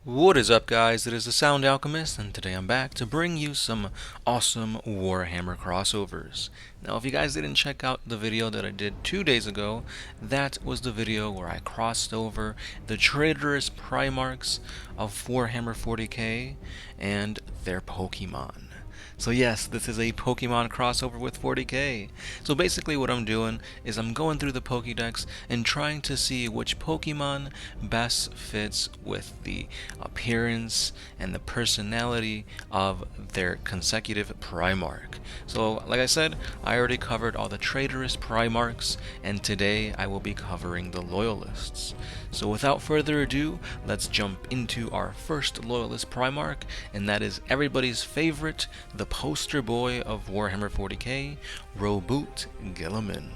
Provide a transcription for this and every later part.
What is up, guys? It is the Sound Alchemist, and today I'm back to bring you some awesome Warhammer crossovers. Now, if you guys didn't check out the video that I did 2 days ago, that was the video where I crossed over the traitorous Primarchs of Warhammer 40K and their Pokemon. So yes, this is a Pokemon crossover with 40K. So basically what I'm doing is I'm going through the Pokédex and trying to see which Pokemon best fits with the appearance and the personality of their consecutive Primarch. So like I said, I already covered all the traitorous Primarchs, and today I will be covering the Loyalists. So without further ado, let's jump into our first Loyalist Primarch, and that is everybody's favorite, the poster boy of Warhammer 40K, Roboute Gilman.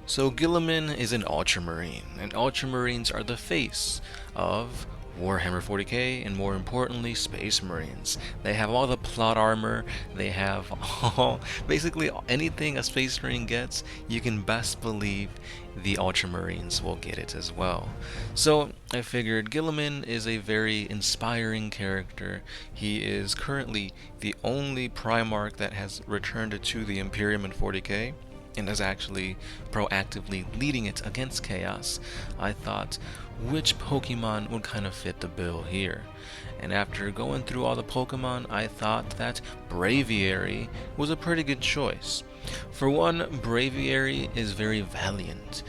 So Gilman is an Ultramarine, and Ultramarines are the face of Warhammer 40K, and more importantly, Space Marines. They have all the plot armor, they have all, basically anything a Space Marine gets, you can best believe the Ultramarines will get it as well. So I figured Gilman is a very inspiring character. He is currently the only Primarch that has returned to the Imperium in 40K, and is actually proactively leading it against Chaos. I thought, which Pokemon would kind of fit the bill here? And after going through all the Pokemon, I thought that Braviary was a pretty good choice. For one, Braviary is very valiant,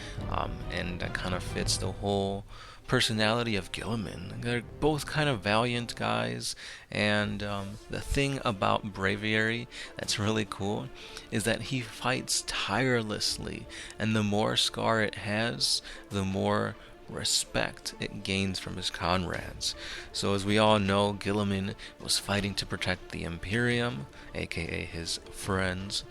and that kind of fits the whole personality of Gilman. They're both kind of valiant guys, and the thing about Braviary that's really cool is that he fights tirelessly, and the more scar it has, the more respect it gains from his comrades. So as we all know, Gilman was fighting to protect the Imperium, aka his friends.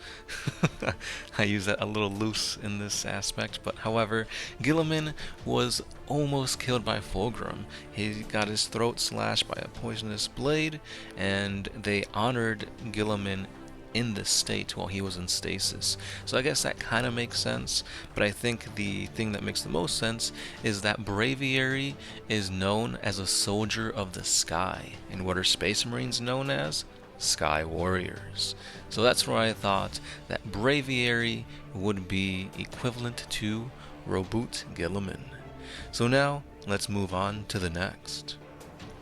I use that a little loose in this aspect, but however, Gilman was almost killed by Fulgrim. He got his throat slashed by a poisonous blade, and they honored Gilman in this state while he was in stasis. So I guess that kind of makes sense, but I think the thing that makes the most sense is that Braviary is known as a soldier of the sky, and what are Space Marines known as? Sky Warriors. So that's where I thought that Braviary would be equivalent to Roboute Gilman. So now, let's move on to the next.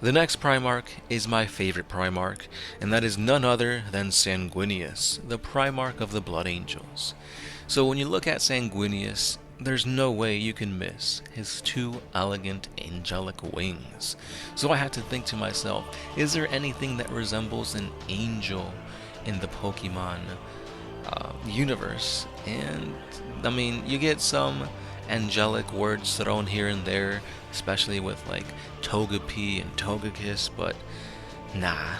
The next Primarch is my favorite Primarch, and that is none other than Sanguinius, the Primarch of the Blood Angels. So when you look at Sanguinius, there's no way you can miss his two elegant angelic wings. So I had to think to myself, is there anything that resembles an angel in the Pokemon universe? And I mean, you get some angelic words thrown here and there, especially with like Togepi and Togekiss, but nah,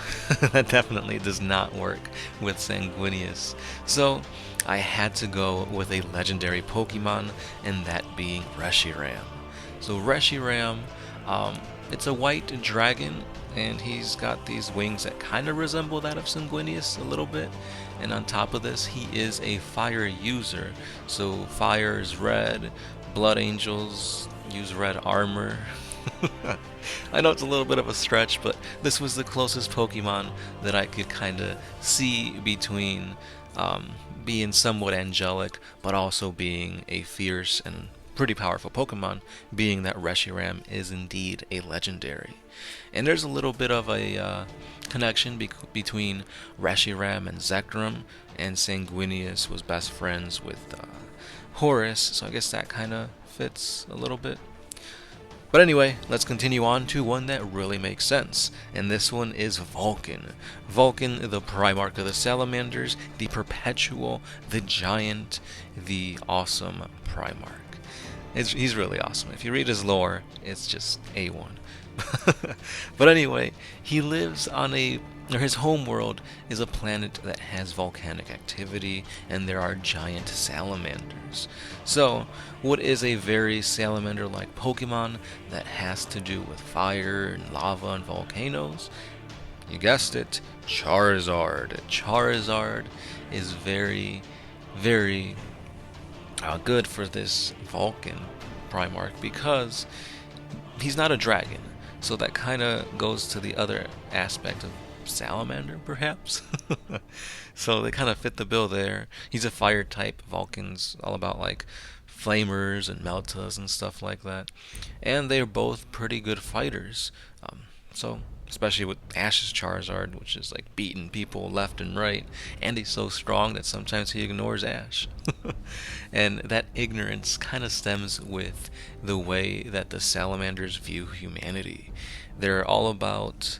that definitely does not work with Sanguinius. So I had to go with a legendary Pokemon, and that being Reshiram. So Reshiram, it's a white dragon, and he's got these wings that kind of resemble that of Sanguinius a little bit. And on top of this, he is a fire user. So fire is red, Blood Angels use red armor. I know it's a little bit of a stretch, but this was the closest Pokemon that I could kind of see between being somewhat angelic, but also being a fierce and pretty powerful Pokemon, being that Reshiram is indeed a legendary. And there's a little bit of a connection between Reshiram and Zekrom, and Sanguinius was best friends with Horus, so I guess that kind of fits a little bit. But anyway, let's continue on to one that really makes sense, and this one is Vulcan. Vulcan, the Primarch of the Salamanders, the Perpetual, the Giant, the awesome Primarch. He's really awesome. If you read his lore, it's just A1. But anyway, he lives on his homeworld is a planet that has volcanic activity, and there are giant salamanders. So, what is a very salamander-like Pokemon that has to do with fire and lava and volcanoes? You guessed it, Charizard. Charizard is very, very good for this Vulcan Primarch because he's not a dragon. So that kind of goes to the other aspect of Salamander, perhaps. So they kind of fit the bill there. He's a fire type. Vulcan's all about like flamers and meltas and stuff like that. And they're both pretty good fighters. So especially with Ash's Charizard, which is like beating people left and right, and he's so strong that sometimes he ignores Ash. And that ignorance kind of stems with the way that the Salamanders view humanity. They're all about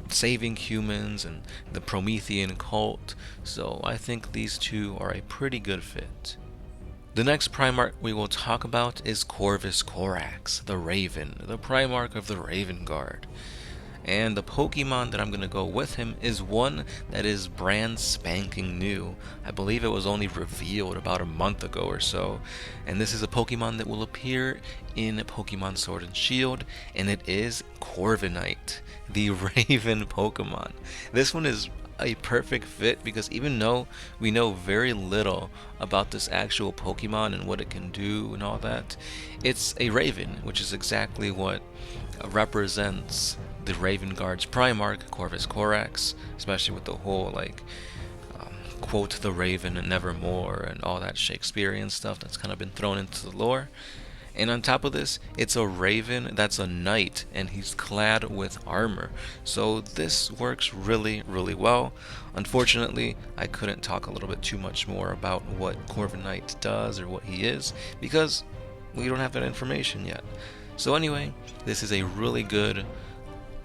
saving humans and the Promethean cult, so I think these two are a pretty good fit. The next Primarch we will talk about is Corvus Corax, the Raven, the Primarch of the Raven Guard. And the Pokemon that I'm going to go with him is one that is brand spanking new. I believe it was only revealed about a month ago or so. And this is a Pokemon that will appear in Pokemon Sword and Shield, and it is Corviknight, the Raven Pokemon. This one is a perfect fit because even though we know very little about this actual Pokemon and what it can do and all that, it's a Raven, which is exactly what represents the Raven Guard's Primarch, Corvus Corax, especially with the whole like quote the Raven and nevermore and all that Shakespearean stuff that's kind of been thrown into the lore. And on top of this, it's a Raven that's a knight, and he's clad with armor. So this works really, really well. Unfortunately, I couldn't talk a little bit too much more about what Corviknight does or what he is, because we don't have that information yet. So anyway, this is a really good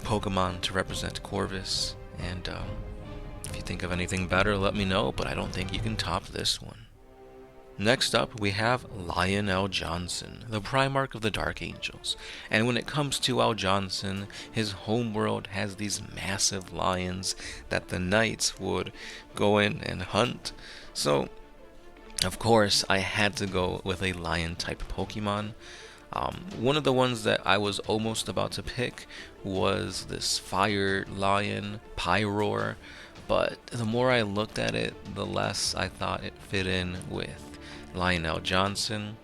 Pokemon to represent Corvus, and if you think of anything better, let me know, but I don't think you can top this one. Next up, we have Liono Johnson, the Primarch of the Dark Angels. And when it comes to Al Johnson, his homeworld has these massive lions that the knights would go in and hunt. So, of course, I had to go with a lion-type Pokemon. One of the ones that I was almost about to pick was this fire lion, Pyroar, but the more I looked at it, the less I thought it fit in with Liono Johnson,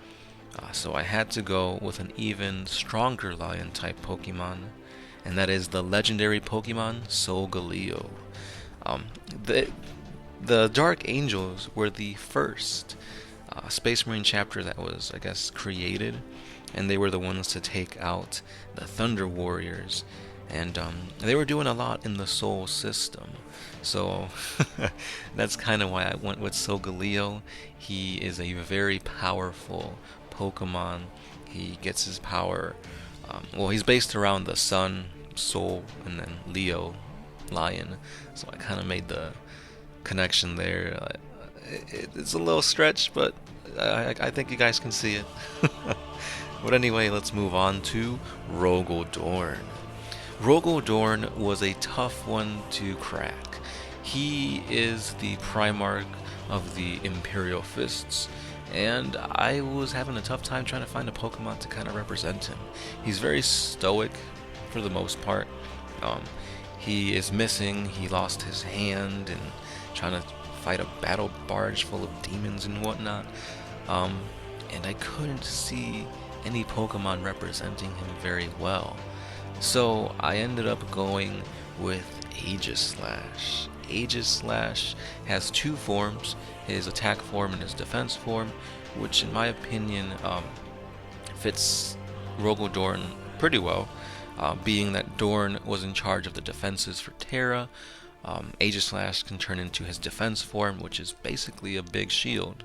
so I had to go with an even stronger lion type Pokemon, and that is the legendary Pokemon Solgaleo. The Dark Angels were the first Space Marine chapter that was, I guess, created, and they were the ones to take out the Thunder Warriors, and they were doing a lot in the Soul system. So that's kind of why I went with Solgaleo. He is a very powerful Pokemon. He gets his power, well, he's based around the Sun, Soul, and then Leo, Lion. So I kind of made the connection there. It's a little stretch, but I think you guys can see it. But anyway, let's move on to Rogal Dorn. Rogal Dorn was a tough one to crack. He is the Primarch of the Imperial Fists, and I was having a tough time trying to find a Pokemon to kind of represent him. He's very stoic for the most part. He is missing, he lost his hand and trying to fight a battle barge full of demons and whatnot. And I couldn't see any Pokemon representing him very well. So I ended up going with Aegislash. Aegislash has two forms, his attack form and his defense form, which in my opinion fits Rogal Dorn pretty well, being that Dorn was in charge of the defenses for Terra. Aegislash can turn into his defense form, which is basically a big shield.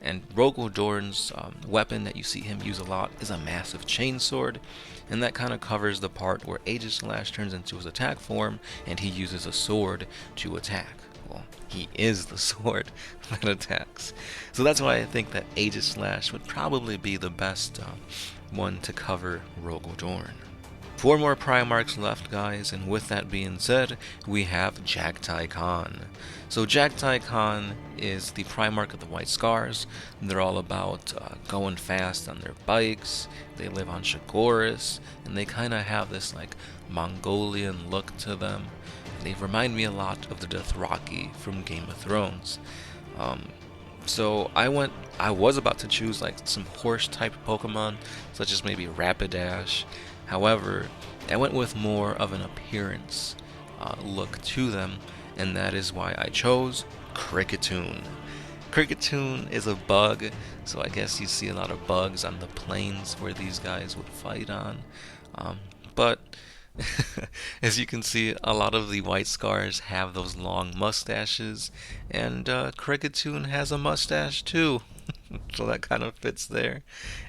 And Rogal Dorn's weapon that you see him use a lot is a massive chainsword, and that kind of covers the part where Aegislash turns into his attack form and he uses a sword to attack. Well, he is the sword that attacks. So that's why I think that Aegislash would probably be the best one to cover Rogal Dorn. 4 more Primarchs left, guys, and with that being said, we have Jagtai Khan. So Jagtai Khan is the Primarch of the White Scars. They're all about going fast on their bikes. They live on Shagoris, and they kind of have this like Mongolian look to them. They remind me a lot of the Dothraki from Game of Thrones. So I was about to choose like some horse type Pokemon, such as maybe Rapidash. However, I went with more of an appearance look to them, and that is why I chose Cricketoon. Cricketoon is a bug, so I guess you see a lot of bugs on the plains where these guys would fight on. But as you can see, a lot of the White Scars have those long mustaches, and Cricketoon has a mustache too. So that kind of fits there.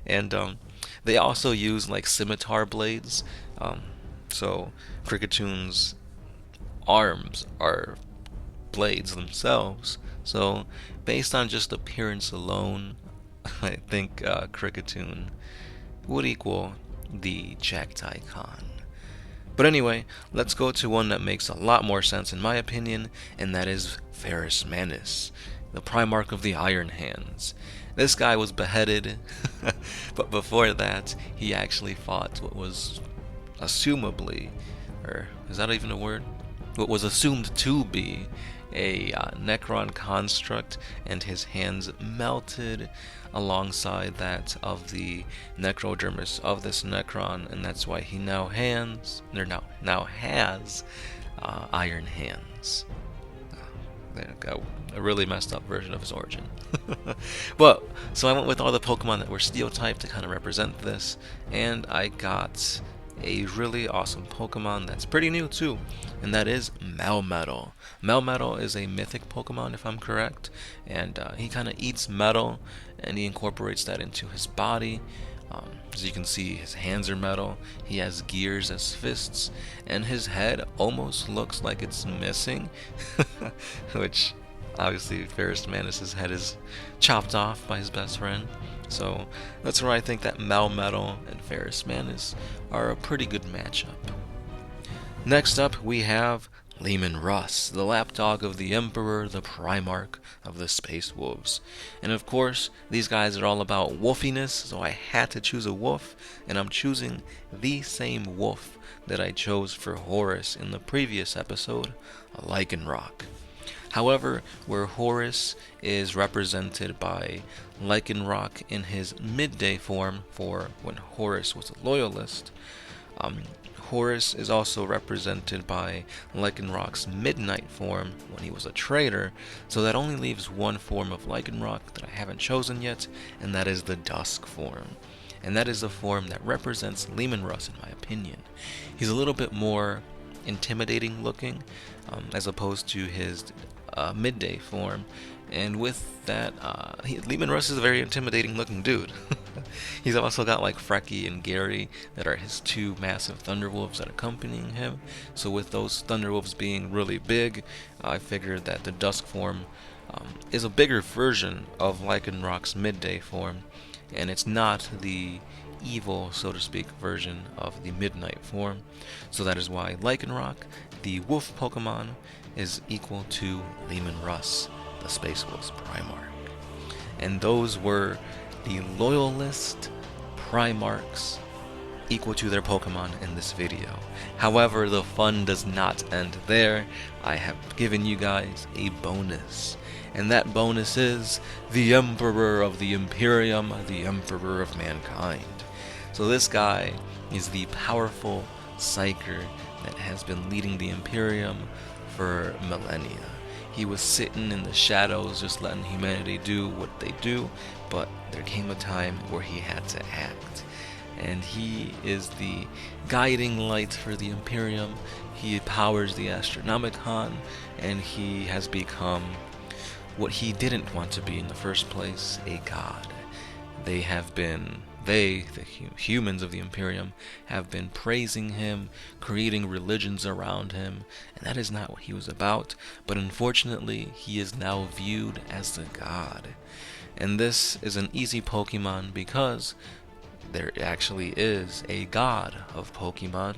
And they also use like scimitar blades. So Cricketoon's arms are blades themselves. So based on just appearance alone, I think Cricketoon would equal the Jagdtai Khan. But anyway, let's go to one that makes a lot more sense in my opinion, and that is Ferrus Manus, the Primarch of the Iron Hands. This guy was beheaded, but before that, he actually fought what was assumably, or is that even a word? What was assumed to be a Necron construct, and his hands melted alongside that of the necrodermis of this Necron, and that's why he now has iron hands. There you go. A really messed up version of his origin. But so I went with all the Pokemon that were Steel type to kind of represent this, and I got a really awesome Pokemon that's pretty new too, and that is Melmetal. Melmetal is a mythic Pokemon, if I'm correct, and he kind of eats metal, and he incorporates that into his body. As you can see, his hands are metal, he has gears as fists, and his head almost looks like it's missing, which obviously Ferrus Manus' head is chopped off by his best friend. So that's where I think that Melmetal and Ferrus Manus are a pretty good matchup. Next up, we have Leman Russ, the lapdog of the Emperor, the Primarch of the Space Wolves. And of course, these guys are all about wolfiness, so I had to choose a wolf, and I'm choosing the same wolf that I chose for Horus in the previous episode, a Lycanroc. However, where Horus is represented by Lycanroc in his midday form for when Horus was a loyalist, Horus is also represented by Lycanroc's midnight form when he was a traitor, so that only leaves one form of Lycanroc that I haven't chosen yet, and that is the Dusk form. And that is the form that represents Leman Russ in my opinion. He's a little bit more intimidating looking, as opposed to his midday form, and with that, Leman Russ is a very intimidating looking dude. He's also got like Frecky and Gary that are his two massive Thunderwolves that accompanying him, so with those Thunderwolves being really big, I figured that the Dusk form is a bigger version of Lycanroc's midday form, and it's not the evil, so to speak, version of the midnight form, so that is why Lycanroc, the wolf Pokemon, is equal to Leman Russ, the Space Wolves Primarch. And those were the Loyalist Primarchs equal to their Pokemon in this video. However, the fun does not end there. I have given you guys a bonus, and that bonus is the Emperor of the Imperium, the Emperor of Mankind. So this guy is the powerful Psyker that has been leading the Imperium for millennia. He was sitting in the shadows just letting humanity do what they do, but there came a time where he had to act. And he is the guiding light for the Imperium. He powers the Astronomicon, and he has become what he didn't want to be in the first place, a god. The humans of the Imperium, have been praising him, creating religions around him, and that is not what he was about, but unfortunately, he is now viewed as the god. And this is an easy Pokemon because there actually is a god of Pokemon,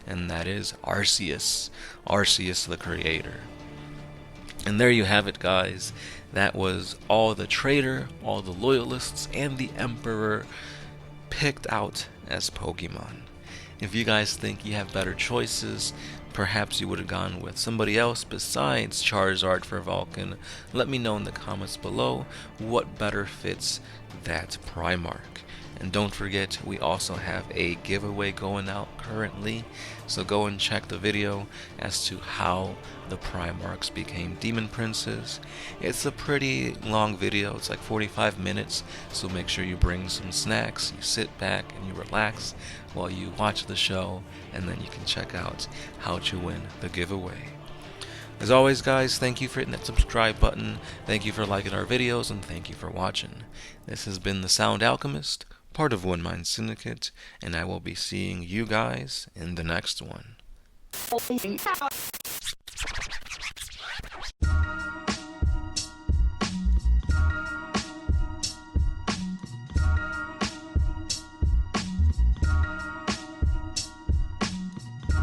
and that is Arceus the creator. And there you have it, guys. That was all the traitor, all the loyalists, and the Emperor picked out as Pokemon. If you guys think you have better choices, perhaps you would have gone with somebody else besides Charizard for Vulcan. Let me know in the comments below what better fits that Primarch. And don't forget, we also have a giveaway going out currently, so go and check the video as to how the Primarchs became Demon Princes. It's a pretty long video, it's like 45 minutes, so make sure you bring some snacks, you sit back and you relax while you watch the show, and then you can check out how to win the giveaway. As always, guys, thank you for hitting that subscribe button, thank you for liking our videos, and thank you for watching. This has been the Sound Alchemist, part of One Mind Syndicate, and I will be seeing you guys in the next one.